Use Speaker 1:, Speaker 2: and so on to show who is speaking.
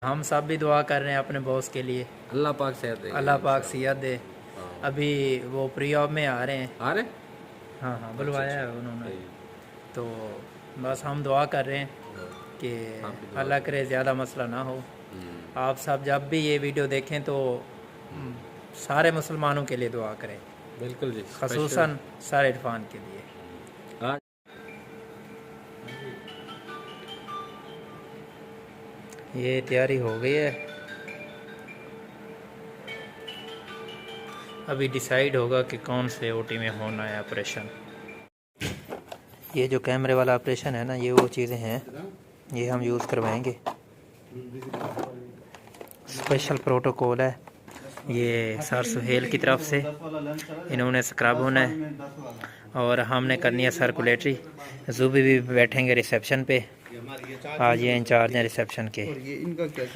Speaker 1: हम सब भी दुआ कर रहे हैं अपने बॉस के लिए।
Speaker 2: अल्लाह पाक सेहत दे,
Speaker 1: अल्लाह पाक सेहत दे।
Speaker 2: हाँ।
Speaker 1: अभी वो प्री ऑफ में आ रहे हैं।
Speaker 2: आ रहे?
Speaker 1: हाँ हाँ,
Speaker 2: अच्छा
Speaker 1: बुलवाया
Speaker 2: अच्छा,
Speaker 1: है उन्होंने।
Speaker 2: सही।
Speaker 1: तो बस हम दुआ कर रहे हैं
Speaker 2: हाँ,
Speaker 1: कि
Speaker 2: आप भी दुआ
Speaker 1: अल्लाह
Speaker 2: करें।
Speaker 1: करे ज़्यादा मसला ना हो। आप सब जब भी ये वीडियो देखें तो सारे मुसलमानों के लिए दुआ करें,
Speaker 2: बिल्कुल जी,
Speaker 1: खसूसन सर इरफान के लिए।
Speaker 2: आज
Speaker 1: ये तैयारी हो गई है, अभी डिसाइड होगा कि कौन से ओटी में होना है ऑपरेशन। ये जो कैमरे वाला ऑपरेशन है ना, ये वो चीज़ें हैं, ये हम यूज़ करवाएंगे। स्पेशल प्रोटोकॉल है ये सर सुहेल की तरफ से, इन्होंने स्क्रब होना है और हमने करनी है सर्कुलेटरी। जुबी भी बैठेंगे रिसेप्शन पे, आज ये इंचार्ज हैं रिसेप्शन के।